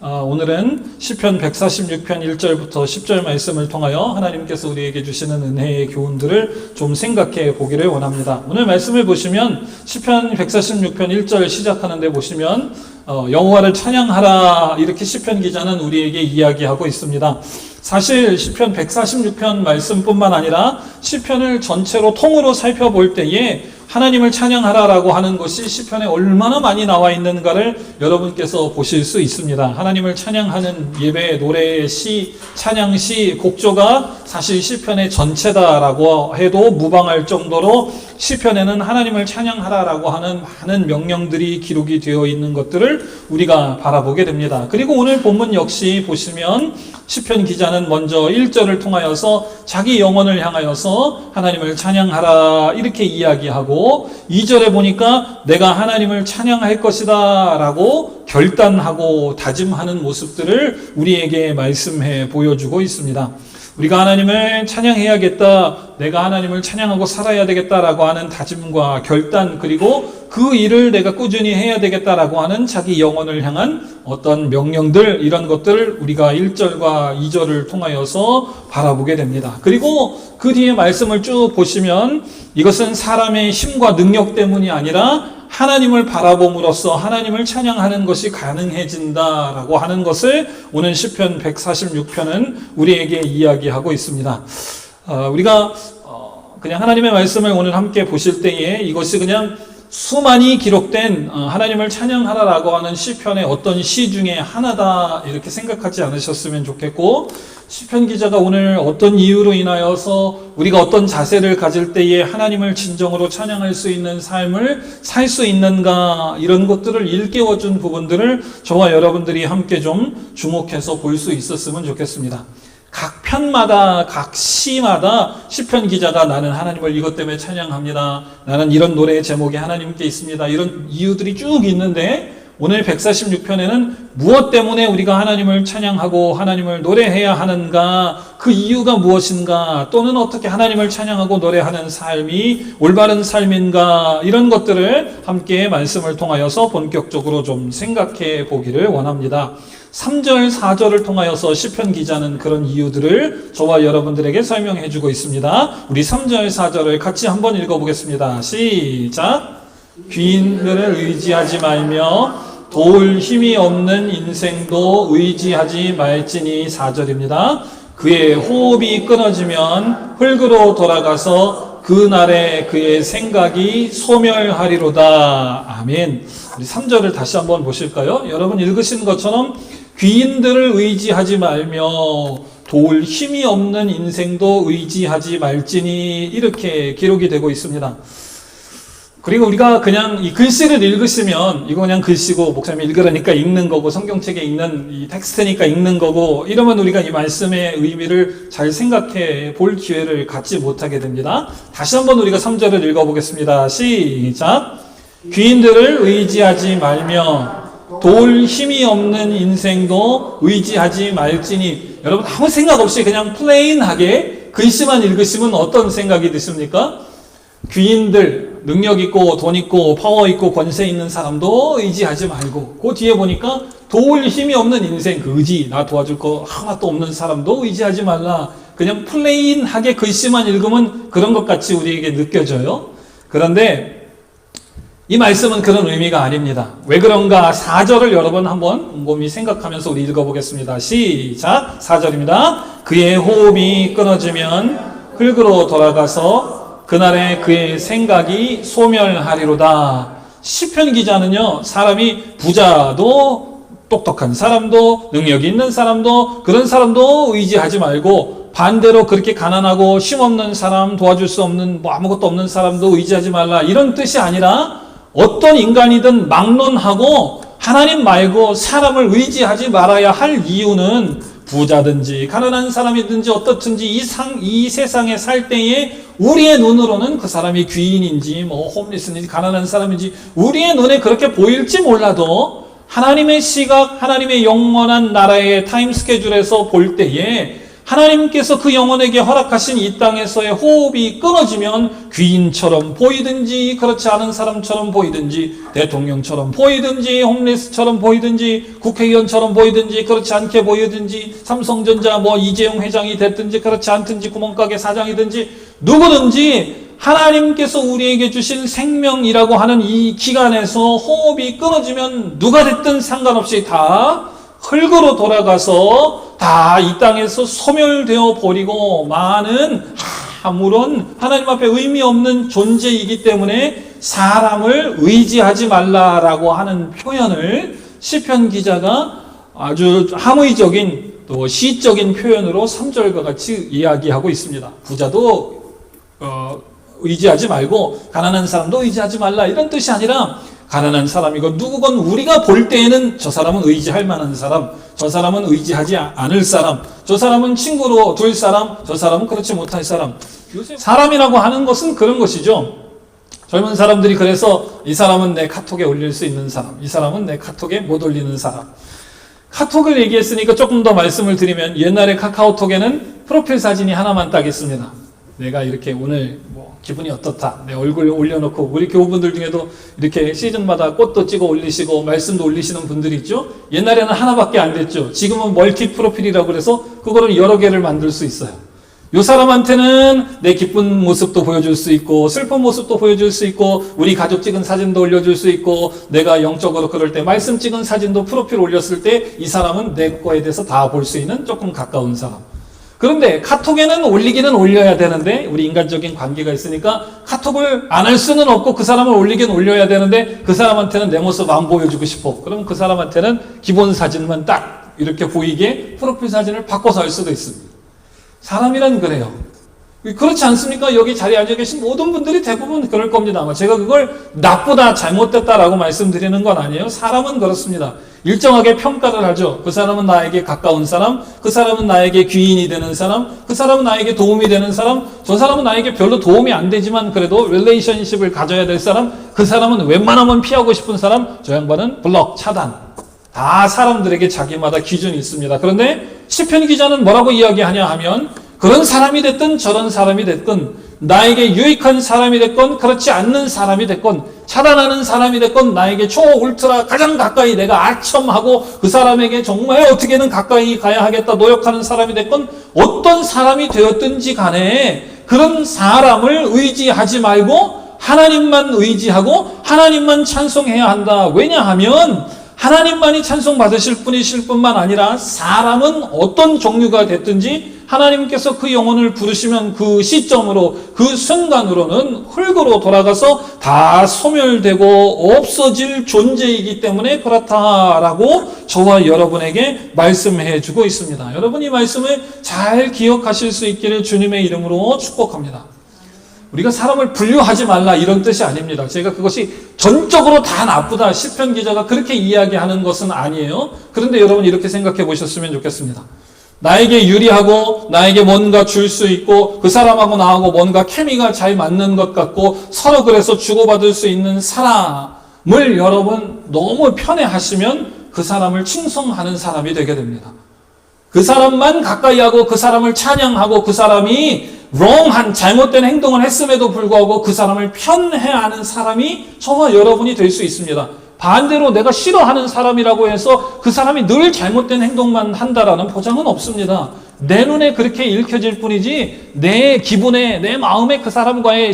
오늘은 시편 146편 1절부터 10절 말씀을 통하여 하나님께서 우리에게 주시는 은혜의 교훈들을 좀 생각해 보기를 원합니다. 오늘 말씀을 보시면 시편 146편 1절 시작하는데 보시면 여호와를 찬양하라 이렇게 시편 기자는 우리에게 이야기하고 있습니다. 사실 시편 146편 말씀뿐만 아니라 시편을 전체로 통으로 살펴볼 때에 하나님을 찬양하라라고 하는 것이 시편에 얼마나 많이 나와 있는가를 여러분께서 보실 수 있습니다. 하나님을 찬양하는 예배, 노래, 시, 찬양시, 곡조가 사실 시편의 전체다라고 해도 무방할 정도로 시편에는 하나님을 찬양하라라고 하는 많은 명령들이 기록이 되어 있는 것들을 우리가 바라보게 됩니다. 그리고 오늘 본문 역시 보시면 시편 기자는 먼저 1절을 통하여서 자기 영혼을 향하여서 하나님을 찬양하라 이렇게 이야기하고 2절에 보니까 내가 하나님을 찬양할 것이다 라고 결단하고 다짐하는 모습들을 우리에게 말씀해 보여주고 있습니다. 우리가 하나님을 찬양해야겠다, 내가 하나님을 찬양하고 살아야 되겠다라고 하는 다짐과 결단, 그리고 그 일을 내가 꾸준히 해야 되겠다라고 하는 자기 영혼을 향한 어떤 명령들, 이런 것들을 우리가 1절과 2절을 통하여서 바라보게 됩니다. 그리고 그 뒤에 말씀을 쭉 보시면 이것은 사람의 힘과 능력 때문이 아니라 하나님을 바라봄으로써 하나님을 찬양하는 것이 가능해진다라고 하는 것을 오늘 시편 146편은 우리에게 이야기하고 있습니다. 우리가 그냥 하나님의 말씀을 오늘 함께 보실 때에 이것이 그냥 수많이 기록된 하나님을 찬양하라라고 하는 시편의 어떤 시 중에 하나다 이렇게 생각하지 않으셨으면 좋겠고, 시편 기자가 오늘 어떤 이유로 인하여서 우리가 어떤 자세를 가질 때에 하나님을 진정으로 찬양할 수 있는 삶을 살 수 있는가, 이런 것들을 일깨워준 부분들을 저와 여러분들이 함께 좀 주목해서 볼 수 있었으면 좋겠습니다. 각 편마다, 각 시마다 시편 기자가 나는 하나님을 이것 때문에 찬양합니다, 나는 이런 노래의 제목이 하나님께 있습니다, 이런 이유들이 쭉 있는데 오늘 146편에는 무엇 때문에 우리가 하나님을 찬양하고 하나님을 노래해야 하는가, 그 이유가 무엇인가, 또는 어떻게 하나님을 찬양하고 노래하는 삶이 올바른 삶인가, 이런 것들을 함께 말씀을 통하여서 본격적으로 좀 생각해 보기를 원합니다. 3절, 4절을 통하여서 시편 기자는 그런 이유들을 저와 여러분들에게 설명해 주고 있습니다. 우리 3절, 4절을 같이 한번 읽어보겠습니다. 시작! 귀인들을 의지하지 말며 도울 힘이 없는 인생도 의지하지 말지니. 4절입니다. 그의 호흡이 끊어지면 흙으로 돌아가서 그날에 그의 생각이 소멸하리로다. 아멘. 우리 3절을 다시 한번 보실까요? 여러분 읽으신 것처럼 귀인들을 의지하지 말며 도울 힘이 없는 인생도 의지하지 말지니, 이렇게 기록이 되고 있습니다. 그리고 우리가 그냥 이 글씨를 읽으시면 이거 그냥 글씨고 목사님이 읽으라니까 읽는 거고 성경책에 있는 이 텍스트니까 읽는 거고 이러면 우리가 이 말씀의 의미를 잘 생각해 볼 기회를 갖지 못하게 됩니다. 다시 한번 우리가 3절을 읽어보겠습니다. 시작! 귀인들을 의지하지 말며 도울 힘이 없는 인생도 의지하지 말지니. 여러분 아무 생각 없이 그냥 플레인하게 글씨만 읽으시면 어떤 생각이 드십니까? 귀인들, 능력 있고 돈 있고 파워 있고 권세 있는 사람도 의지하지 말고, 그 뒤에 보니까 도울 힘이 없는 인생, 그 의지, 나 도와줄 거 하나도 없는 사람도 의지하지 말라. 그냥 플레인하게 글씨만 읽으면 그런 것 같이 우리에게 느껴져요. 그런데 이 말씀은 그런 의미가 아닙니다. 왜 그런가? 4절을 여러분 한번 곰곰이 생각하면서 우리 읽어보겠습니다. 시작! 4절입니다. 그의 호흡이 끊어지면 흙으로 돌아가서 그날에 그의 생각이 소멸하리로다. 시편 기자는요, 사람이 부자도 똑똑한 사람도 능력이 있는 사람도 그런 사람도 의지하지 말고, 반대로 그렇게 가난하고 힘없는 사람, 도와줄 수 없는 뭐 아무것도 없는 사람도 의지하지 말라, 이런 뜻이 아니라 어떤 인간이든 막론하고 하나님 말고 사람을 의지하지 말아야 할 이유는 부자든지 가난한 사람이든지 어떻든지 이 세상에 살 때에 우리의 눈으로는 그 사람이 귀인인지 뭐 홈리스인지 가난한 사람인지 우리의 눈에 그렇게 보일지 몰라도 하나님의 시각, 하나님의 영원한 나라의 타임 스케줄에서 볼 때에 하나님께서 그 영혼에게 허락하신 이 땅에서의 호흡이 끊어지면 귀인처럼 보이든지 그렇지 않은 사람처럼 보이든지 대통령처럼 보이든지 홈리스처럼 보이든지 국회의원처럼 보이든지 그렇지 않게 보이든지 삼성전자 이재용 회장이 됐든지 그렇지 않든지 구멍가게 사장이든지 누구든지 하나님께서 우리에게 주신 생명이라고 하는 이 기간에서 호흡이 끊어지면 누가 됐든 상관없이 다 흙으로 돌아가서 다 이 땅에서 소멸되어 버리고 많은 아무런 하나님 앞에 의미 없는 존재이기 때문에 사람을 의지하지 말라라고 하는 표현을 시편 기자가 아주 함의적인 또 시적인 표현으로 3절과 같이 이야기하고 있습니다. 부자도 의지하지 말고 가난한 사람도 의지하지 말라 이런 뜻이 아니라 가난한 사람이고 누구건 우리가 볼 때에는 저 사람은 의지할 만한 사람, 저 사람은 의지하지 않을 사람, 저 사람은 친구로 둘 사람, 저 사람은 그렇지 못할 사람. 요새 사람이라고 하는 것은 그런 것이죠. 젊은 사람들이 그래서 이 사람은 내 카톡에 올릴 수 있는 사람, 이 사람은 내 카톡에 못 올리는 사람. 카톡을 얘기했으니까 조금 더 말씀을 드리면 옛날에 카카오톡에는 프로필 사진이 하나만 딱 있습니다. 내가 이렇게 오늘 기분이 어떻다. 내 얼굴 올려놓고 우리 교우분들 중에도 이렇게 시즌마다 꽃도 찍어 올리시고 말씀도 올리시는 분들이 있죠. 옛날에는 하나밖에 안 됐죠. 지금은 멀티 프로필이라고 그래서 그거를 여러 개를 만들 수 있어요. 요 사람한테는 내 기쁜 모습도 보여줄 수 있고 슬픈 모습도 보여줄 수 있고 우리 가족 찍은 사진도 올려줄 수 있고 내가 영적으로 그럴 때 말씀 찍은 사진도 프로필 올렸을 때 이 사람은 내 거에 대해서 다 볼 수 있는 조금 가까운 사람. 그런데 카톡에는 올리기는 올려야 되는데 우리 인간적인 관계가 있으니까 카톡을 안 할 수는 없고 그 사람을 올리긴 올려야 되는데 그 사람한테는 내 모습 안 보여주고 싶어. 그럼 그 사람한테는 기본 사진만 딱 이렇게 보이게 프로필 사진을 바꿔서 할 수도 있습니다. 사람이란 그래요. 그렇지 않습니까? 여기 자리에 앉아 계신 모든 분들이 대부분 그럴 겁니다. 아마 제가 그걸 나쁘다, 잘못됐다라고 말씀드리는 건 아니에요. 사람은 그렇습니다. 일정하게 평가를 하죠. 그 사람은 나에게 가까운 사람, 그 사람은 나에게 귀인이 되는 사람, 그 사람은 나에게 도움이 되는 사람, 저 사람은 나에게 별로 도움이 안 되지만 그래도 릴레이션십을 가져야 될 사람, 그 사람은 웬만하면 피하고 싶은 사람, 저 양반은 블럭, 차단. 다 사람들에게 자기마다 기준이 있습니다. 그런데 시편 기자는 뭐라고 이야기하냐 하면 그런 사람이 됐든 저런 사람이 됐든 나에게 유익한 사람이 됐건 그렇지 않는 사람이 됐건 차단하는 사람이 됐건 나에게 초울트라 가장 가까이 내가 아첨하고 그 사람에게 정말 어떻게든 가까이 가야 하겠다 노력하는 사람이 됐건 어떤 사람이 되었든지 간에 그런 사람을 의지하지 말고 하나님만 의지하고 하나님만 찬송해야 한다. 왜냐하면 하나님만이 찬송받으실 분이실 뿐만 아니라 사람은 어떤 종류가 됐든지 하나님께서 그 영혼을 부르시면 그 시점으로 그 순간으로는 흙으로 돌아가서 다 소멸되고 없어질 존재이기 때문에 그렇다라고 저와 여러분에게 말씀해 주고 있습니다. 여러분 이 말씀을 잘 기억하실 수 있기를 주님의 이름으로 축복합니다. 우리가 사람을 분류하지 말라 이런 뜻이 아닙니다. 제가 그것이 전적으로 다 나쁘다 시편 기자가 그렇게 이야기하는 것은 아니에요. 그런데 여러분 이렇게 생각해 보셨으면 좋겠습니다. 나에게 유리하고 나에게 뭔가 줄 수 있고 그 사람하고 나하고 뭔가 케미가 잘 맞는 것 같고 서로 그래서 주고받을 수 있는 사람을 여러분 너무 편애하시면 그 사람을 칭송하는 사람이 되게 됩니다. 그 사람만 가까이 하고 그 사람을 찬양하고 그 사람이 wrong한 잘못된 행동을 했음에도 불구하고 그 사람을 편애하는 사람이 저와 여러분이 될 수 있습니다. 반대로 내가 싫어하는 사람이라고 해서 그 사람이 늘 잘못된 행동만 한다라는 보장은 없습니다. 내 눈에 그렇게 읽혀질 뿐이지 내 기분에 내 마음에 그 사람과의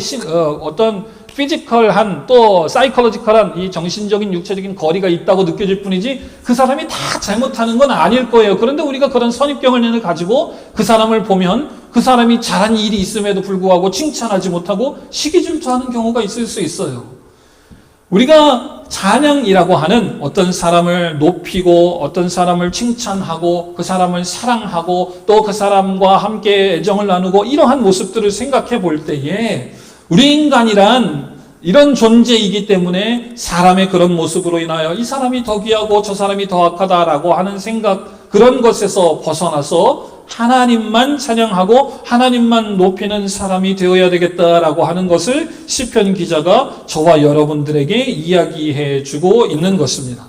어떤 피지컬한 또 사이콜로지컬한 이 정신적인 육체적인 거리가 있다고 느껴질 뿐이지 그 사람이 다 잘못하는 건 아닐 거예요. 그런데 우리가 그런 선입견을 가지고 그 사람을 보면 그 사람이 잘한 일이 있음에도 불구하고 칭찬하지 못하고 시기질투하는 경우가 있을 수 있어요. 우리가 찬양이라고 하는 어떤 사람을 높이고 어떤 사람을 칭찬하고 그 사람을 사랑하고 또 그 사람과 함께 애정을 나누고 이러한 모습들을 생각해 볼 때에 우리 인간이란 이런 존재이기 때문에 사람의 그런 모습으로 인하여 이 사람이 더 귀하고 저 사람이 더 악하다라고 하는 생각 그런 것에서 벗어나서 하나님만 찬양하고 하나님만 높이는 사람이 되어야 되겠다라고 하는 것을 시편 기자가 저와 여러분들에게 이야기해 주고 있는 것입니다.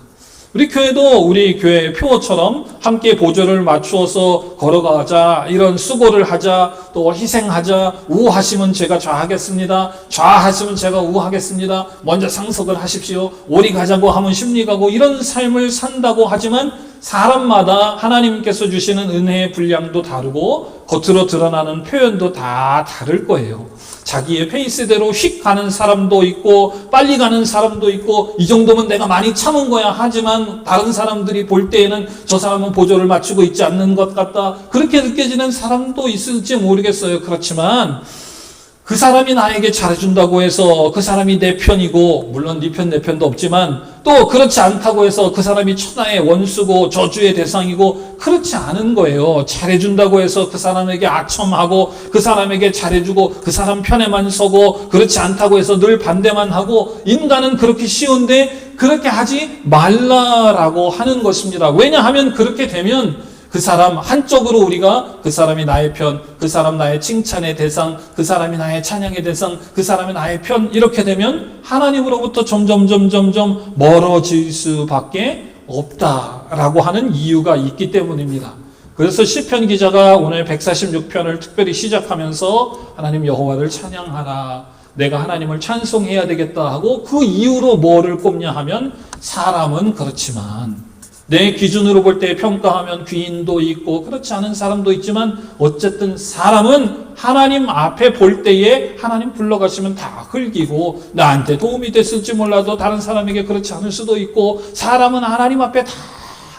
우리 교회도 우리 교회 표어처럼 함께 보조를 맞추어서 걸어가자, 이런 수고를 하자, 또 희생하자, 우하시면 제가 좌하겠습니다, 좌하시면 제가 우하겠습니다, 먼저 상석을 하십시오, 오리 가자고 하면 심리 가고, 이런 삶을 산다고 하지만 사람마다 하나님께서 주시는 은혜의 분량도 다르고 겉으로 드러나는 표현도 다 다를 거예요. 자기의 페이스대로 휙 가는 사람도 있고 빨리 가는 사람도 있고, 이 정도면 내가 많이 참은 거야 하지만 다른 사람들이 볼 때에는 저 사람은 보조를 맞추고 있지 않는 것 같다, 그렇게 느껴지는 사람도 있을지 모르겠어요. 그렇지만 그 사람이 나에게 잘해준다고 해서 그 사람이 내 편이고, 물론 네 편 내 편도 없지만 또 그렇지 않다고 해서 그 사람이 천하의 원수고 저주의 대상이고, 그렇지 않은 거예요. 잘해준다고 해서 그 사람에게 아첨하고, 그 사람에게 잘해주고 그 사람 편에만 서고, 그렇지 않다고 해서 늘 반대만 하고, 인간은 그렇게 쉬운데 그렇게 하지 말라라고 하는 것입니다. 왜냐하면 그렇게 되면 그 사람 한쪽으로 우리가 그 사람이 나의 편, 그 사람 나의 칭찬의 대상, 그 사람이 나의 찬양의 대상, 그 사람이 나의 편, 이렇게 되면 하나님으로부터 점점 멀어질 수밖에 없다라고 하는 이유가 있기 때문입니다. 그래서 시편 기자가 오늘 146편을 특별히 시작하면서 하나님 여호와를 찬양하라, 내가 하나님을 찬송해야 되겠다 하고, 그 이유로 뭐를 꼽냐 하면, 사람은 그렇지만 내 기준으로 볼 때 평가하면 귀인도 있고 그렇지 않은 사람도 있지만, 어쨌든 사람은 하나님 앞에 볼 때에 하나님 불러가시면 다 흘기고, 나한테 도움이 됐을지 몰라도 다른 사람에게 그렇지 않을 수도 있고, 사람은 하나님 앞에 다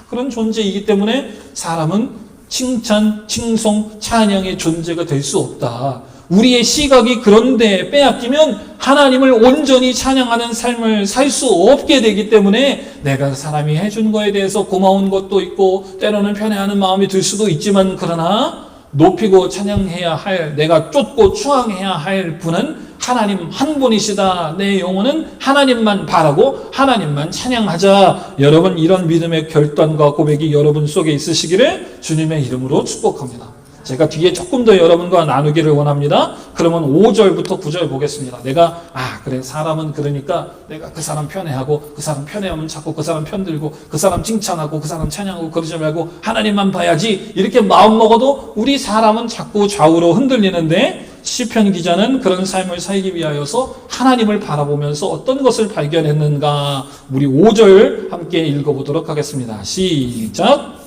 그런 존재이기 때문에 사람은 칭찬, 칭송, 찬양의 존재가 될 수 없다. 우리의 시각이 그런데 빼앗기면 하나님을 온전히 찬양하는 삶을 살 수 없게 되기 때문에, 내가 사람이 해준 거에 대해서 고마운 것도 있고 때로는 편애하는 마음이 들 수도 있지만, 그러나 높이고 찬양해야 할, 내가 쫓고 추앙해야 할 분은 하나님 한 분이시다. 내 영혼은 하나님만 바라고 하나님만 찬양하자. 여러분, 이런 믿음의 결단과 고백이 여러분 속에 있으시기를 주님의 이름으로 축복합니다. 제가 뒤에 조금 더 여러분과 나누기를 원합니다. 그러면 5절부터 9절 보겠습니다. 내가 그래, 사람은 그러니까 내가 그 사람 편애하고, 그 사람 편애하면 자꾸 그 사람 편들고, 그 사람 칭찬하고 그 사람 찬양하고 그러지 말고 하나님만 봐야지, 이렇게 마음 먹어도 우리 사람은 자꾸 좌우로 흔들리는데, 시편 기자는 그런 삶을 살기 위하여서 하나님을 바라보면서 어떤 것을 발견했는가, 우리 5절 함께 읽어보도록 하겠습니다. 시작.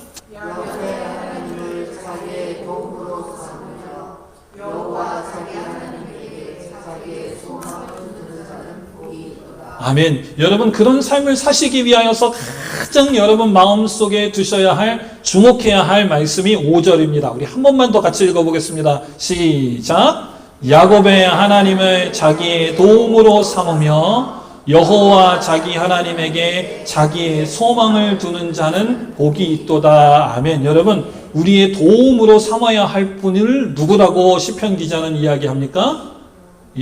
아멘. 여러분, 그런 삶을 사시기 위하여서 가장 여러분 마음속에 두셔야 할, 주목해야 할 말씀이 5절입니다. 우리 한 번만 더 같이 읽어보겠습니다. 시작. 야곱의 하나님을 자기의 도움으로 삼으며 여호와 자기 하나님에게 자기의 소망을 두는 자는 복이 있도다. 아멘. 여러분, 우리의 도움으로 삼아야 할 분을 누구라고 시편 기자는 이야기합니까?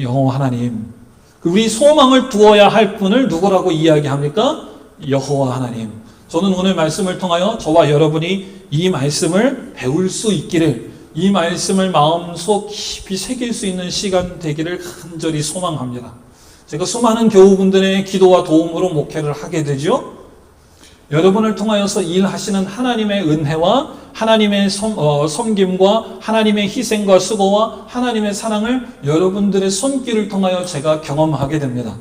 여호와 하나님. 우리 소망을 두어야 할 분을 누구라고 이야기합니까? 여호와 하나님. 저는 오늘 말씀을 통하여 저와 여러분이 이 말씀을 배울 수 있기를, 이 말씀을 마음속 깊이 새길 수 있는 시간 되기를 간절히 소망합니다. 제가 수많은 교우분들의 기도와 도움으로 목회를 하게 되죠. 여러분을 통하여서 일하시는 하나님의 은혜와 하나님의 섬김과 하나님의 희생과 수고와 하나님의 사랑을 여러분들의 손길을 통하여 제가 경험하게 됩니다.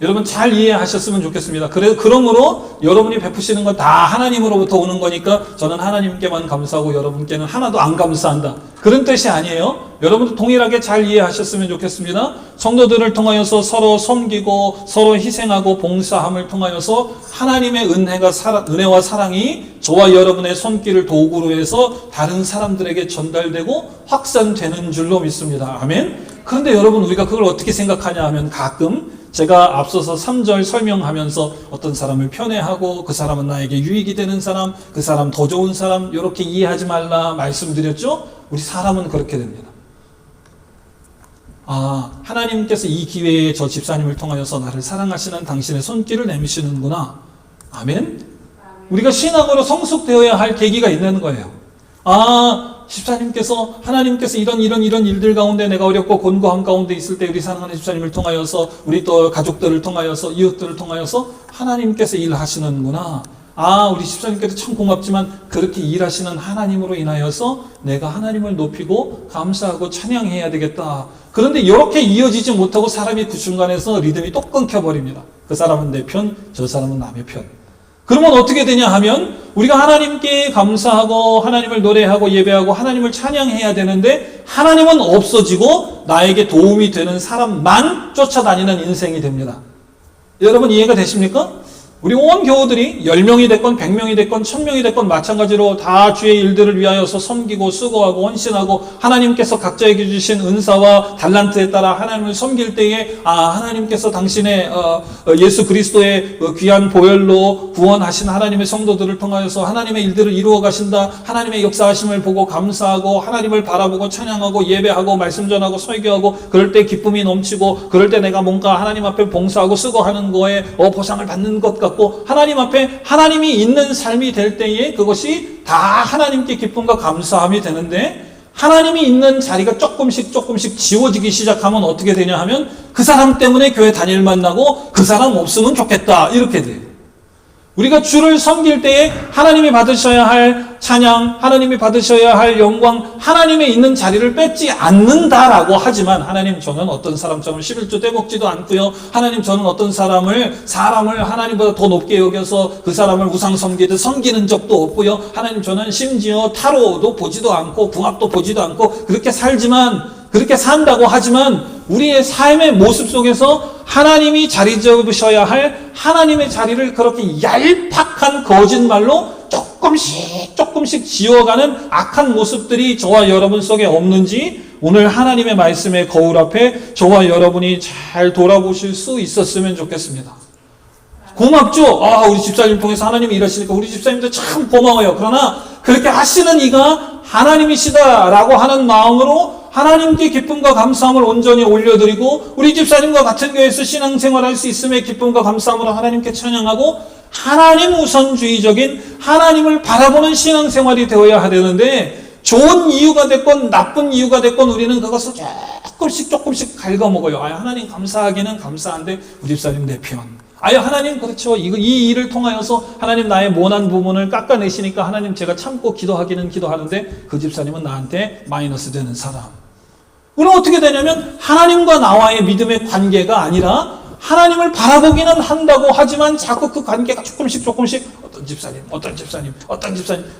여러분, 잘 이해하셨으면 좋겠습니다. 그러므로 여러분이 베푸시는 건 다 하나님으로부터 오는 거니까 저는 하나님께만 감사하고 여러분께는 하나도 안 감사한다, 그런 뜻이 아니에요. 여러분도 동일하게 잘 이해하셨으면 좋겠습니다. 성도들을 통하여서 서로 섬기고 서로 희생하고 봉사함을 통하여서 하나님의 은혜와 사랑이 저와 여러분의 손길을 도구로 해서 다른 사람들에게 전달되고 확산되는 줄로 믿습니다. 아멘. 그런데 여러분, 우리가 그걸 어떻게 생각하냐 하면, 가끔 제가 앞서서 3절 설명하면서 어떤 사람을 편애하고 그 사람은 나에게 유익이 되는 사람, 그 사람 더 좋은 사람, 이렇게 이해하지 말라 말씀드렸죠? 우리 사람은 그렇게 됩니다. 하나님께서 이 기회에 저 집사님을 통하여서 나를 사랑하시는 당신의 손길을 내미시는구나. 아멘? 우리가 신앙으로 성숙되어야 할 계기가 있는 거예요. 집사님께서 하나님께서 이런 일들 가운데 내가 어렵고 곤고한 가운데 있을 때 우리 사랑하는 집사님을 통하여서 우리 또 가족들을 통하여서 이웃들을 통하여서 하나님께서 일하시는구나. 우리 집사님께도 참 고맙지만 그렇게 일하시는 하나님으로 인하여서 내가 하나님을 높이고 감사하고 찬양해야 되겠다. 그런데 이렇게 이어지지 못하고 사람이 그 중간에서 리듬이 또 끊겨버립니다. 그 사람은 내 편, 저 사람은 남의 편. 그러면 어떻게 되냐 하면 우리가 하나님께 감사하고 하나님을 노래하고 예배하고 하나님을 찬양해야 되는데 하나님은 없어지고 나에게 도움이 되는 사람만 쫓아다니는 인생이 됩니다. 여러분 이해가 되십니까? 우리 온 교우들이 10명이 됐건 100명이 됐건 1000명이 됐건 마찬가지로 다 주의 일들을 위하여서 섬기고 수고하고 헌신하고 하나님께서 각자에게 주신 은사와 달란트에 따라 하나님을 섬길 때에 하나님께서 당신의 예수 그리스도의 귀한 보혈로 구원하신 하나님의 성도들을 통하여서 하나님의 일들을 이루어 가신다. 하나님의 역사하심을 보고 감사하고 하나님을 바라보고 찬양하고 예배하고 말씀 전하고 설교하고 그럴 때 기쁨이 넘치고 그럴 때 내가 뭔가 하나님 앞에 봉사하고 수고하는 거에 보상을 받는 것 같고 하나님 앞에 하나님이 있는 삶이 될 때에 그것이 다 하나님께 기쁨과 감사함이 되는데 하나님이 있는 자리가 조금씩 지워지기 시작하면 어떻게 되냐 하면 그 사람 때문에 교회 다닐 만나고 그 사람 없으면 좋겠다 이렇게 돼요. 우리가 주를 섬길 때에 하나님이 받으셔야 할 찬양, 하나님이 받으셔야 할 영광, 하나님의 있는 자리를 뺏지 않는다라고 하지만 하나님 저는 어떤 사람처럼 11조 떼먹지도 않고요. 하나님 저는 어떤 사람을 하나님보다 더 높게 여겨서 그 사람을 우상 섬기듯 섬기는 적도 없고요. 하나님 저는 심지어 타로도 보지도 않고 궁합도 보지도 않고 그렇게 산다고 하지만 우리의 삶의 모습 속에서 하나님이 자리 잡으셔야 할 하나님의 자리를 그렇게 얄팍한 거짓말로 조금씩 지워가는 악한 모습들이 저와 여러분 속에 없는지 오늘 하나님의 말씀의 거울 앞에 저와 여러분이 잘 돌아보실 수 있었으면 좋겠습니다. 고맙죠? 우리 집사님 통해서 하나님이 일하시니까 우리 집사님도 참 고마워요. 그러나 그렇게 하시는 이가 하나님이시다라고 하는 마음으로 하나님께 기쁨과 감사함을 온전히 올려드리고 우리 집사님과 같은 교회에서 신앙생활할 수 있음에 기쁨과 감사함으로 하나님께 찬양하고 하나님 우선주의적인 하나님을 바라보는 신앙생활이 되어야 하되는데 좋은 이유가 됐건 나쁜 이유가 됐건 우리는 그것을 조금씩 갉아먹어요. 하나님 감사하기는 감사한데 우리 집사님 내 편. 하나님 그렇죠. 이 일을 통하여서 하나님 나의 모난 부분을 깎아내시니까 하나님 제가 참고 기도하기는 기도하는데 그 집사님은 나한테 마이너스 되는 사람. 그럼 어떻게 되냐면 하나님과 나와의 믿음의 관계가 아니라 하나님을 바라보기는 한다고 하지만 자꾸 그 관계가 조금씩 어떤 집사님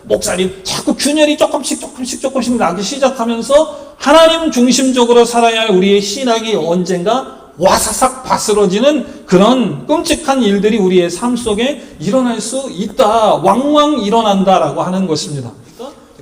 목사님 자꾸 균열이 조금씩 나기 시작하면서 하나님 중심적으로 살아야 할 우리의 신앙이 언젠가 와사삭 바스러지는 그런 끔찍한 일들이 우리의 삶 속에 일어날 수 있다. 왕왕 일어난다라고 하는 것입니다.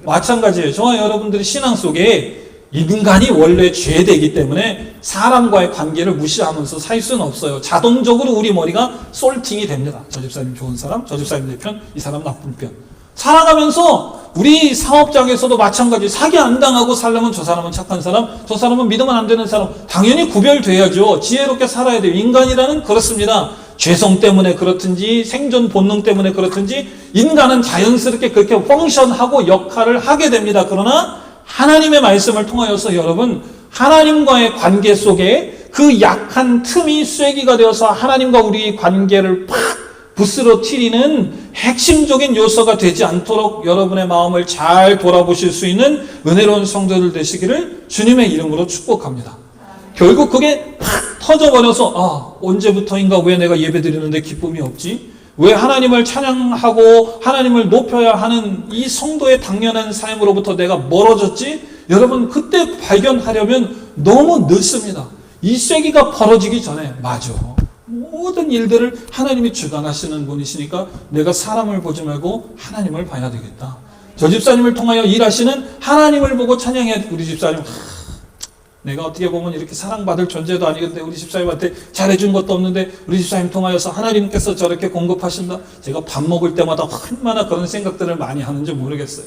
마찬가지예요. 저와 여러분들의 신앙 속에 인간이 원래 죄되기 때문에 사람과의 관계를 무시하면서 살 수는 없어요. 자동적으로 우리 머리가 솔팅이 됩니다. 저 집사님 좋은 사람, 저 집사님 내 편, 이 사람 나쁜 편. 살아가면서 우리 사업장에서도 마찬가지. 사기 안 당하고 살려면 저 사람은 착한 사람, 저 사람은 믿으면 안 되는 사람. 당연히 구별돼야죠. 지혜롭게 살아야 돼요. 인간이라는 그렇습니다. 죄성 때문에 그렇든지 생존 본능 때문에 그렇든지 인간은 자연스럽게 그렇게 펑션하고 역할을 하게 됩니다. 그러나 하나님의 말씀을 통하여서 여러분 하나님과의 관계 속에 그 약한 틈이 쐐기가 되어서 하나님과 우리의 관계를 팍 부스러뜨리는 핵심적인 요소가 되지 않도록 여러분의 마음을 잘 돌아보실 수 있는 은혜로운 성도들 되시기를 주님의 이름으로 축복합니다. 결국 그게 팍 터져버려서 언제부터인가 왜 내가 예배드리는데 기쁨이 없지? 왜 하나님을 찬양하고 하나님을 높여야 하는 이 성도의 당연한 삶으로부터 내가 멀어졌지? 여러분 그때 발견하려면 너무 늦습니다. 이 쐐기가 벌어지기 전에 맞아. 모든 일들을 하나님이 주관하시는 분이시니까 내가 사람을 보지 말고 하나님을 봐야 되겠다. 저 집사님을 통하여 일하시는 하나님을 보고 찬양해야 돼. 우리 집사님 내가 어떻게 보면 이렇게 사랑받을 존재도 아니겠는데 우리 집사님한테 잘해준 것도 없는데 우리 집사님 통하여서 하나님께서 저렇게 공급하신다. 제가 밥 먹을 때마다 얼마나 그런 생각들을 많이 하는지 모르겠어요.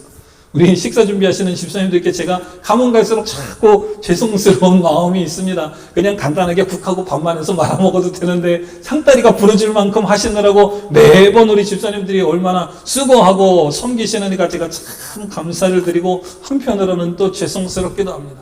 우리 식사 준비하시는 집사님들께 제가 가면 갈수록 자꾸 죄송스러운 마음이 있습니다. 그냥 간단하게 국하고 밥만 해서 말아 먹어도 되는데 상다리가 부러질 만큼 하시느라고 매번 우리 집사님들이 얼마나 수고하고 섬기시느니까 제가 참 감사를 드리고 한편으로는 또 죄송스럽기도 합니다.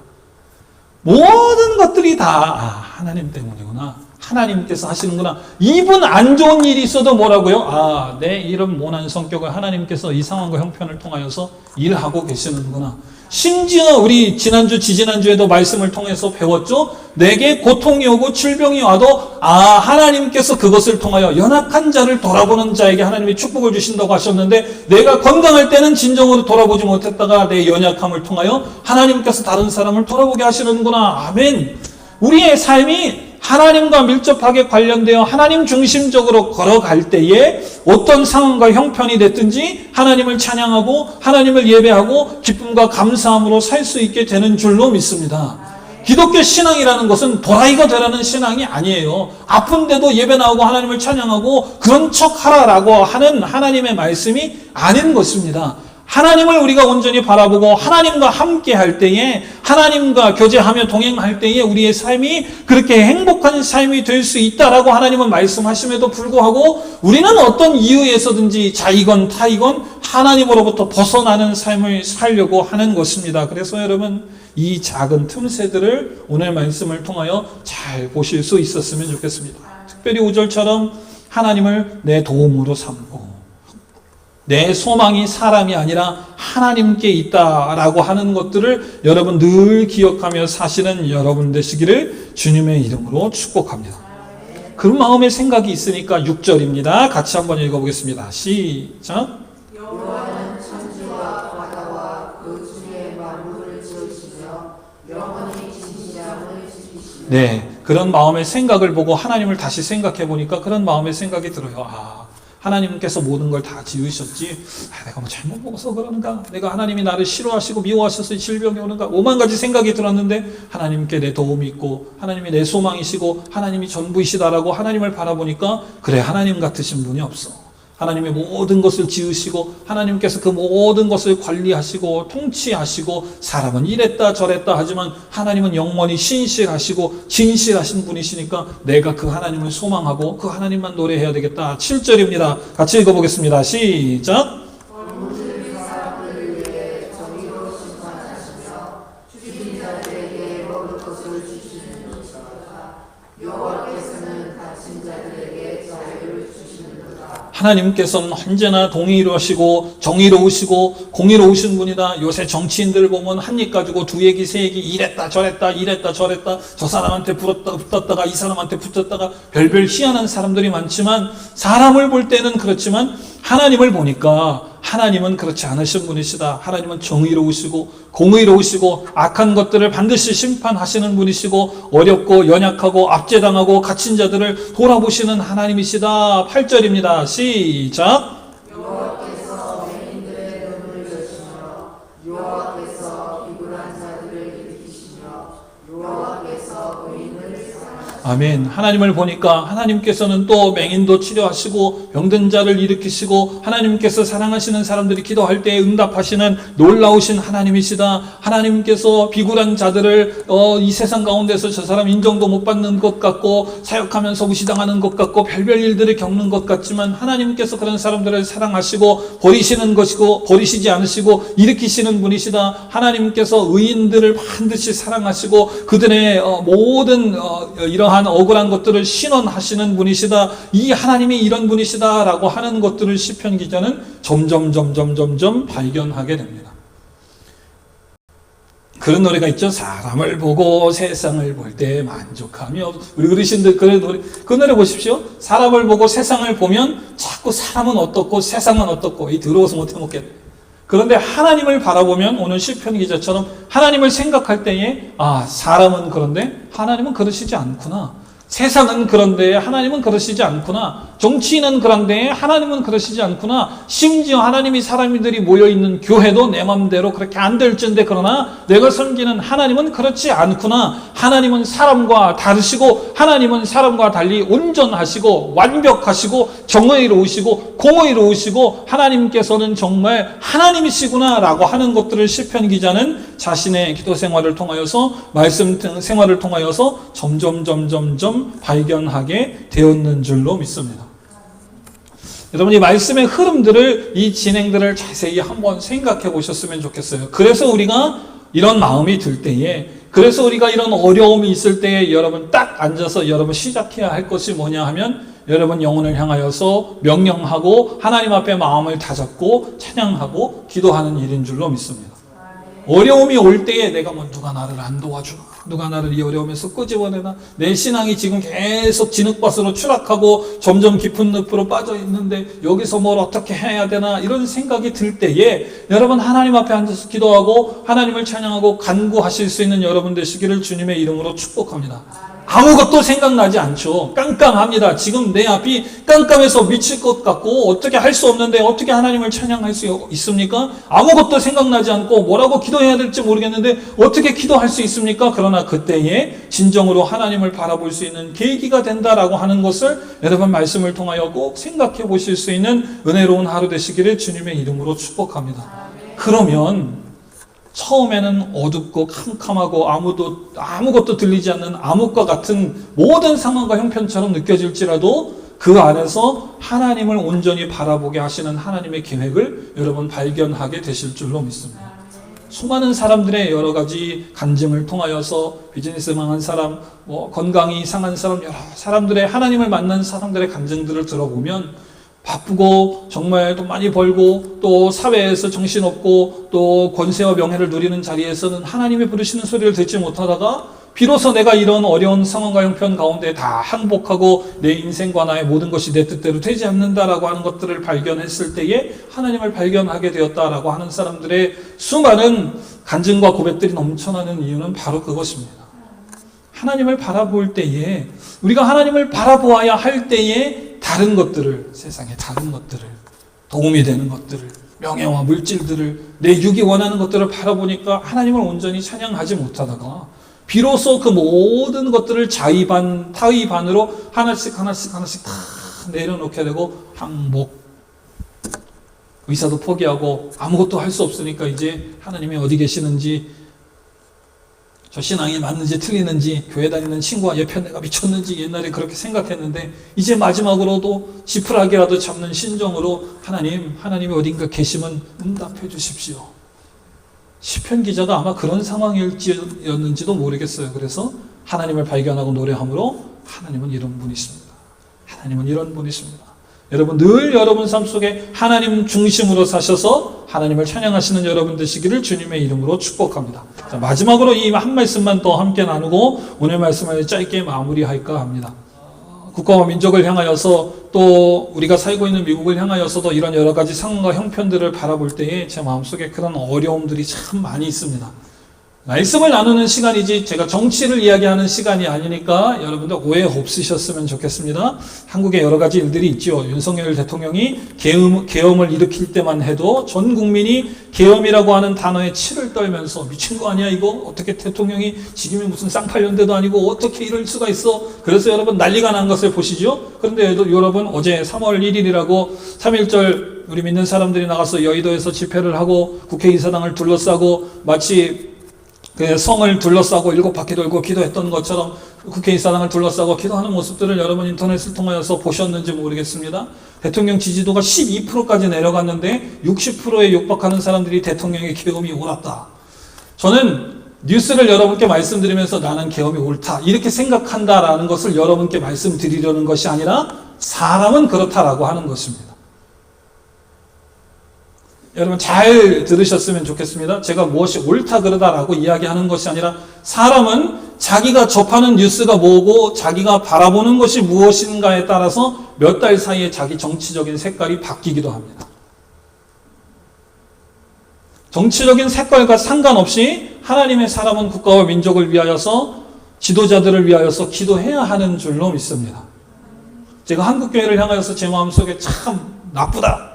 모든 것들이 다 하나님 때문이구나. 하나님께서 하시는구나. 이분 안 좋은 일이 있어도 뭐라고요? 내 이런 모난 성격을 하나님께서 이 상황과 형편을 통하여서 일하고 계시는구나. 심지어 우리 지난주, 지지난주에도 말씀을 통해서 배웠죠? 내게 고통이 오고 질병이 와도 하나님께서 그것을 통하여 연약한 자를 돌아보는 자에게 하나님이 축복을 주신다고 하셨는데, 내가 건강할 때는 진정으로 돌아보지 못했다가 내 연약함을 통하여 하나님께서 다른 사람을 돌아보게 하시는구나. 아멘. 우리의 삶이 하나님과 밀접하게 관련되어 하나님 중심적으로 걸어갈 때에 어떤 상황과 형편이 됐든지 하나님을 찬양하고 하나님을 예배하고 기쁨과 감사함으로 살 수 있게 되는 줄로 믿습니다. 기독교 신앙이라는 것은 도라이가 되라는 신앙이 아니에요. 아픈데도 예배 나오고 하나님을 찬양하고 그런 척 하라라고 하는 하나님의 말씀이 아닌 것입니다. 하나님을 우리가 온전히 바라보고 하나님과 함께 할 때에, 하나님과 교제하며 동행할 때에 우리의 삶이 그렇게 행복한 삶이 될 수 있다라고 하나님은 말씀하심에도 불구하고 우리는 어떤 이유에서든지 자이건 타이건 하나님으로부터 벗어나는 삶을 살려고 하는 것입니다. 그래서 여러분, 이 작은 틈새들을 오늘 말씀을 통하여 잘 보실 수 있었으면 좋겠습니다. 특별히 5절처럼 하나님을 내 도움으로 삼고 내 소망이 사람이 아니라 하나님께 있다라고 하는 것들을 여러분 늘 기억하며 사시는 여러분 되시기를 주님의 이름으로 축복합니다. 그런 마음의 생각이 있으니까 6절입니다. 같이 한번 읽어보겠습니다. 시작. 여호와는 천지와 바다와 그 중에 만물을 지으시며 영원히 진실함을 지키시며. 네, 그런 마음의 생각을 보고 하나님을 다시 생각해 보니까 그런 마음의 생각이 들어요. 하나님께서 모든 걸 다 지으셨지, 내가 뭐 잘못 먹어서 그런가, 내가 하나님이 나를 싫어하시고 미워하셔서 질병이 오는가, 오만 가지 생각이 들었는데 하나님께 내 도움이 있고 하나님이 내 소망이시고 하나님이 전부이시다라고 하나님을 바라보니까, 그래, 하나님 같으신 분이 없어. 하나님이 모든 것을 지으시고 하나님께서 그 모든 것을 관리하시고 통치하시고, 사람은 이랬다 저랬다 하지만 하나님은 영원히 신실하시고 진실하신 분이시니까 내가 그 하나님을 소망하고 그 하나님만 노래해야 되겠다. 7절입니다. 같이 읽어보겠습니다. 시작. 모든 사람들을 위해 정의로 심판하시며 죽인 자들에게 먹을 것을 주시는 것이다. 여호와께서는 다친 자들에게 자유를 주시는도다. 하나님께서는 언제나 동의로우시고 정의로우시고 공의로우신 분이다. 요새 정치인들을 보면 한 입 가지고 두 얘기 세 얘기 이랬다 저랬다 저 사람한테 붙었다가 이 사람한테 붙었다가 별별 희한한 사람들이 많지만, 사람을 볼 때는 그렇지만 하나님을 보니까 하나님은 그렇지 않으신 분이시다. 하나님은 정의로우시고 공의로우시고 악한 것들을 반드시 심판하시는 분이시고 어렵고 연약하고 압제당하고 갇힌 자들을 돌아보시는 하나님이시다. 8절입니다. 시작. 여호와께서 맹인들의 눈을 여시며 여호와께서 비굴한 자들을 일으키시며 여호와께서 의인을 사랑하시며. 아멘. 하나님을 보니까 하나님께서는 또 맹인도 치료하시고 병든 자를 일으키시고 하나님께서 사랑하시는 사람들이 기도할 때 응답하시는 놀라우신 하나님이시다. 하나님께서 비굴한 자들을 이 세상 가운데서 저 사람 인정도 못 받는 것 같고 사역하면서 무시당하는 것 같고 별별 일들을 겪는 것 같지만, 하나님께서 그런 사람들을 사랑하시고 버리시는 것이고 버리시지 않으시고 일으키시는 분이시다. 하나님께서 의인들을 반드시 사랑하시고 그들의 모든 이러한 억울한 것들을 신원하시는 분이시다. 이 하나님이 이런 분이시다라고 하는 것들을 시편 기자는 점점 발견하게 됩니다. 그런 노래가 있죠. 사람을 보고 세상을 볼 때 만족하며. 우리 어르신들 그 노래 보십시오. 사람을 보고 세상을 보면 자꾸 사람은 어떻고 세상은 어떻고 더러워서 못 해먹겠네. 그런데 하나님을 바라보면 오늘 시편 기자처럼 하나님을 생각할 때에 사람은 그런데 하나님은 그러시지 않구나. 세상은 그런데 하나님은 그러시지 않구나. 정치인은 그런데 하나님은 그러시지 않구나. 심지어 하나님이 사람들이 모여있는 교회도 내 맘대로 그렇게 안 될진데 그러나 내가 섬기는 하나님은 그렇지 않구나. 하나님은 사람과 다르시고 하나님은 사람과 달리 온전하시고 완벽하시고 정의로우시고 공의로우시고 하나님께서는 정말 하나님이시구나 라고 하는 것들을 시편 기자는 자신의 기도 생활을 통하여서 말씀 생활을 통하여서 점점 발견하게 되었는 줄로 믿습니다. 여러분 이 말씀의 흐름들을 이 진행들을 자세히 한번 생각해 보셨으면 좋겠어요. 그래서 우리가 이런 마음이 들 때에 그래서 우리가 이런 어려움이 있을 때에 여러분 딱 앉아서 여러분 시작해야 할 것이 뭐냐 하면 여러분 영혼을 향하여서 명령하고 하나님 앞에 마음을 다잡고 찬양하고 기도하는 일인 줄로 믿습니다. 어려움이 올 때에 내가 뭐 누가 나를 안 도와주나 누가 나를 이 어려움에서 끄집어내나 내 신앙이 지금 계속 진흙밭으로 추락하고 점점 깊은 늪으로 빠져 있는데 여기서 뭘 어떻게 해야 되나 이런 생각이 들 때에 여러분 하나님 앞에 앉아서 기도하고 하나님을 찬양하고 간구하실 수 있는 여러분 되시기를 주님의 이름으로 축복합니다. 아무것도 생각나지 않죠. 깜깜합니다. 지금 내 앞이 깜깜해서 미칠 것 같고 어떻게 할 수 없는데 어떻게 하나님을 찬양할 수 있습니까? 아무것도 생각나지 않고 뭐라고 기도해야 될지 모르겠는데 어떻게 기도할 수 있습니까? 그러나 그때에 진정으로 하나님을 바라볼 수 있는 계기가 된다라고 하는 것을 여러분 말씀을 통하여 꼭 생각해 보실 수 있는 은혜로운 하루 되시기를 주님의 이름으로 축복합니다. 그러면 처음에는 어둡고 캄캄하고 아무것도 들리지 않는 암흑과 같은 모든 상황과 형편처럼 느껴질지라도 그 안에서 하나님을 온전히 바라보게 하시는 하나님의 계획을 여러분 발견하게 되실 줄로 믿습니다. 수많은 사람들의 여러 가지 간증을 통하여서 비즈니스 망한 사람, 건강이 이상한 사람, 여러 사람들의 하나님을 만난 사람들의 간증들을 들어보면 바쁘고 정말 돈 많이 벌고 또 사회에서 정신없고 또 권세와 명예를 누리는 자리에서는 하나님이 부르시는 소리를 듣지 못하다가 비로소 내가 이런 어려운 상황과 형편 가운데 다 항복하고 내 인생과 나의 모든 것이 내 뜻대로 되지 않는다라고 하는 것들을 발견했을 때에 하나님을 발견하게 되었다라고 하는 사람들의 수많은 간증과 고백들이 넘쳐나는 이유는 바로 그것입니다. 하나님을 바라볼 때에 우리가 하나님을 바라보아야 할 때에 다른 것들을 세상의 다른 것들을 도움이 되는 것들을 명예와 물질들을 내 육이 원하는 것들을 바라보니까 하나님을 온전히 찬양하지 못하다가 비로소 그 모든 것들을 자의반 타의반으로 하나씩 다 내려놓게 되고 항복 의사도 포기하고 아무것도 할 수 없으니까 이제 하나님이 어디 계시는지 저 신앙이 맞는지 틀리는지 교회 다니는 친구와 옆에 내가 미쳤는지 옛날에 그렇게 생각했는데 이제 마지막으로도 지푸라기라도 잡는 신정으로 하나님이 어딘가 계시면 응답해 주십시오. 시편 기자가 아마 그런 상황이었는지도 모르겠어요. 그래서 하나님을 발견하고 노래함으로 하나님은 이런 분이십니다. 하나님은 이런 분이십니다. 여러분 늘 여러분 삶 속에 하나님 중심으로 사셔서 하나님을 찬양하시는 여러분 되시기를 주님의 이름으로 축복합니다. 자, 마지막으로 이 한 말씀만 더 함께 나누고 오늘 말씀을 짧게 마무리할까 합니다. 국가와 민족을 향하여서 또 우리가 살고 있는 미국을 향하여서도 이런 여러 가지 상황과 형편들을 바라볼 때에 제 마음속에 그런 어려움들이 참 많이 있습니다. 말씀을 나누는 시간이지 제가 정치를 이야기하는 시간이 아니니까 여러분들 오해 없으셨으면 좋겠습니다. 한국에 여러 가지 일들이 있죠. 윤석열 대통령이 계엄을 일으킬 때만 해도 전 국민이 계엄이라고 하는 단어에 치를 떨면서 미친 거 아니야 이거? 어떻게 대통령이 지금이 무슨 쌍팔년대도 아니고 어떻게 이럴 수가 있어? 그래서 여러분 난리가 난 것을 보시죠. 그런데 여러분 어제 3월 1일이라고 3.1절 우리 믿는 사람들이 나가서 여의도에서 집회를 하고 국회의사당을 둘러싸고 마치 그 성을 둘러싸고 7바퀴 돌고 기도했던 것처럼 국회의사당을 둘러싸고 기도하는 모습들을 여러분 인터넷을 통하여서 보셨는지 모르겠습니다. 대통령 지지도가 12%까지 내려갔는데 60%에 육박하는 사람들이 대통령의 계엄이 옳았다. 저는 뉴스를 여러분께 말씀드리면서 나는 계엄이 옳다 이렇게 생각한다라는 것을 여러분께 말씀드리려는 것이 아니라 사람은 그렇다라고 하는 것입니다. 여러분 잘 들으셨으면 좋겠습니다. 제가 무엇이 옳다 그러다라고 이야기하는 것이 아니라 사람은 자기가 접하는 뉴스가 뭐고 자기가 바라보는 것이 무엇인가에 따라서 몇 달 사이에 자기 정치적인 색깔이 바뀌기도 합니다. 정치적인 색깔과 상관없이 하나님의 사람은 국가와 민족을 위하여서 지도자들을 위하여서 기도해야 하는 줄로 믿습니다. 제가 한국교회를 향하여서 제 마음속에 참 나쁘다,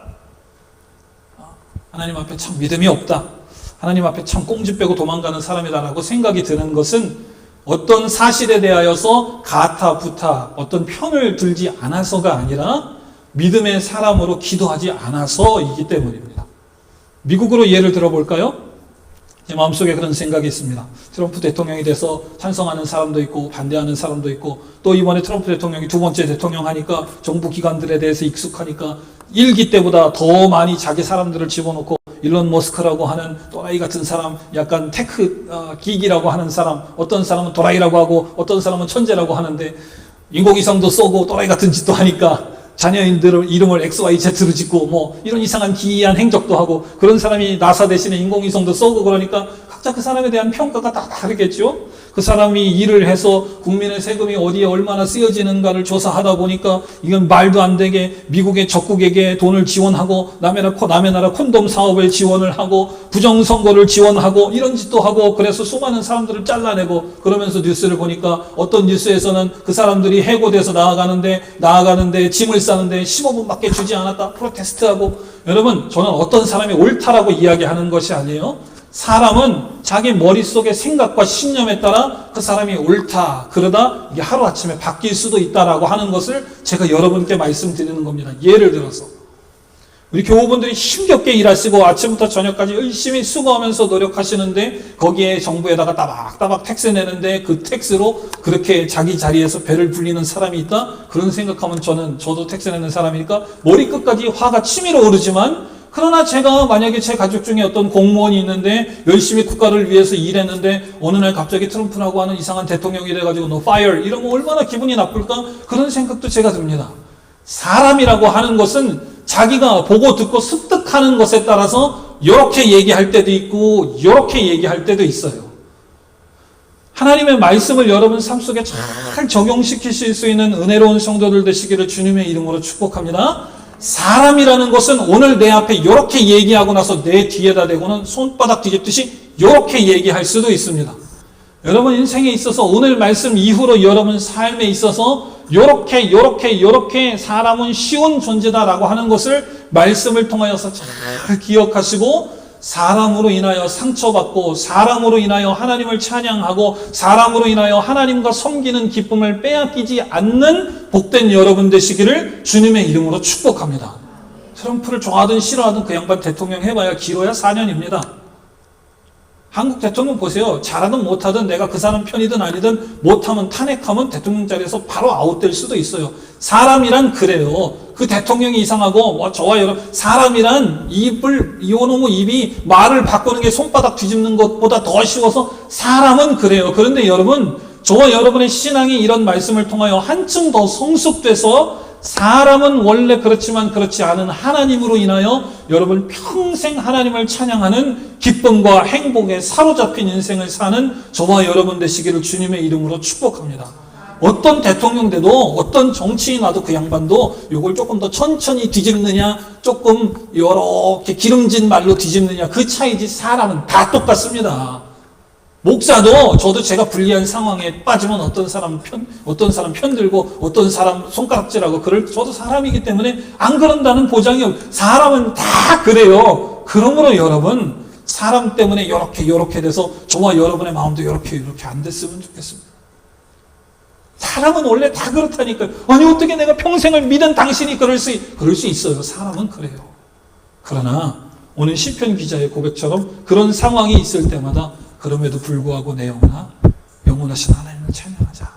하나님 앞에 참 믿음이 없다, 하나님 앞에 참 꽁지 빼고 도망가는 사람이다라고 생각이 드는 것은 어떤 사실에 대하여서 가타 부타 어떤 편을 들지 않아서가 아니라 믿음의 사람으로 기도하지 않아서이기 때문입니다. 미국으로 예를 들어볼까요? 제 마음속에 그런 생각이 있습니다. 트럼프 대통령이 돼서 찬성하는 사람도 있고 반대하는 사람도 있고, 또 이번에 트럼프 대통령이 두 번째 대통령 하니까 정부 기관들에 대해서 익숙하니까 1기 때보다 더 많이 자기 사람들을 집어넣고, 일론 머스크라고 하는 또라이 같은 사람, 약간 테크 기기라고 하는 사람, 어떤 사람은 도라이라고 하고 어떤 사람은 천재라고 하는데 인공위성도 쏘고 또라이 같은 짓도 하니까 자녀인들을 이름을 XYZ로 짓고 뭐 이런 이상한 기이한 행적도 하고, 그런 사람이 나사 대신에 인공위성도 쏘고 그러니까 각자 그 사람에 대한 평가가 다 다르겠죠. 그 사람이 일을 해서 국민의 세금이 어디에 얼마나 쓰여지는가를 조사하다 보니까 이건 말도 안 되게 미국의 적국에게 돈을 지원하고 남의 나라 콘돔 사업에 지원을 하고 부정선거를 지원하고 이런 짓도 하고, 그래서 수많은 사람들을 잘라내고, 그러면서 뉴스를 보니까 어떤 뉴스에서는 그 사람들이 해고돼서 나아가는데 짐을 싸는데 15분밖에 주지 않았다 프로테스트하고. 여러분, 저는 어떤 사람이 옳다라고 이야기하는 것이 아니에요. 사람은 자기 머릿속의 생각과 신념에 따라 그 사람이 옳다, 그러다 이게 하루아침에 바뀔 수도 있다라고 하는 것을 제가 여러분께 말씀드리는 겁니다. 예를 들어서 우리 교우분들이 힘겹게 일하시고 아침부터 저녁까지 열심히 수고하면서 노력하시는데 거기에 정부에다가 따박따박 텍스 내는데 그 텍스로 그렇게 자기 자리에서 배를 불리는 사람이 있다? 그런 생각하면 저도 텍스 내는 사람이니까 머리끝까지 화가 치밀어 오르지만, 그러나 제가 만약에 제 가족 중에 어떤 공무원이 있는데 열심히 국가를 위해서 일했는데 어느 날 갑자기 트럼프라고 하는 이상한 대통령이 돼가지고 너 fire 이러면 얼마나 기분이 나쁠까? 그런 생각도 제가 듭니다. 사람이라고 하는 것은 자기가 보고 듣고 습득하는 것에 따라서 이렇게 얘기할 때도 있고 이렇게 얘기할 때도 있어요. 하나님의 말씀을 여러분 삶 속에 잘 적용시키실 수 있는 은혜로운 성도들 되시기를 주님의 이름으로 축복합니다. 사람이라는 것은 오늘 내 앞에 이렇게 얘기하고 나서 내 뒤에다 대고는 손바닥 뒤집듯이 이렇게 얘기할 수도 있습니다. 여러분 인생에 있어서 오늘 말씀 이후로 여러분 삶에 있어서 요렇게 사람은 쉬운 존재다라고 하는 것을 말씀을 통하여서 잘 기억하시고, 사람으로 인하여 상처받고 사람으로 인하여 하나님을 찬양하고 사람으로 인하여 하나님과 섬기는 기쁨을 빼앗기지 않는 복된 여러분 되시기를 주님의 이름으로 축복합니다. 트럼프를 좋아하든 싫어하든 그 양반 대통령 해봐야 길어야 4년입니다. 한국 대통령 보세요. 잘하든 못하든 내가 그 사람 편이든 아니든 못하면 탄핵하면 대통령 자리에서 바로 아웃될 수도 있어요. 사람이란 그래요. 그 대통령이 이상하고 저와 여러분, 사람이란 이놈의 입이 말을 바꾸는 게 손바닥 뒤집는 것보다 더 쉬워서 사람은 그래요. 그런데 여러분, 저와 여러분의 신앙이 이런 말씀을 통하여 한층 더 성숙돼서 사람은 원래 그렇지만 그렇지 않은 하나님으로 인하여 여러분 평생 하나님을 찬양하는 기쁨과 행복에 사로잡힌 인생을 사는 저와 여러분 되시기를 주님의 이름으로 축복합니다. 어떤 대통령 돼도 어떤 정치인 와도 그 양반도 요걸 조금 더 천천히 뒤집느냐 조금 이렇게 기름진 말로 뒤집느냐 그 차이지, 사람은 다 똑같습니다. 목사도 저도 제가 불리한 상황에 빠지면 어떤 사람 편들고 어떤 사람 손가락질하고 저도 사람이기 때문에 안 그런다는 보장이 사람은 다 그래요. 그러므로 여러분 사람 때문에 이렇게 돼서 저와 여러분의 마음도 이렇게 안 됐으면 좋겠습니다. 사람은 원래 다 그렇다니까요. 아니 어떻게 내가 평생을 믿은 당신이 그럴 수 있어요. 사람은 그래요. 그러나 오늘 시편 기자의 고백처럼 그런 상황이 있을 때마다 그럼에도 불구하고 내 영혼아 영원하신 하나님을 찬양하자.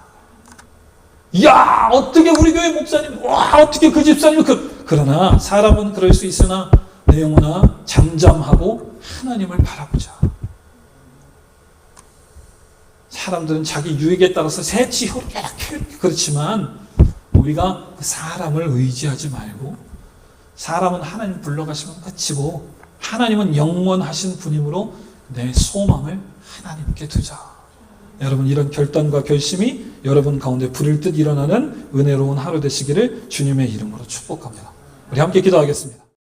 이야 어떻게 우리 교회 목사님, 와 어떻게 그 집사님, 그러나 사람은 그럴 수 있으나 내 영혼아 잠잠하고 하나님을 바라보자. 사람들은 자기 유익에 따라서 새치효 이렇게 그렇지만 우리가 그 사람을 의지하지 말고, 사람은 하나님 불러가시면 끝이고 하나님은 영원하신 분이므로 내 소망을 하나님께 두자. 여러분 이런 결단과 결심이 여러분 가운데 불을 듯 일어나는 은혜로운 하루 되시기를 주님의 이름으로 축복합니다. 우리 함께 기도하겠습니다.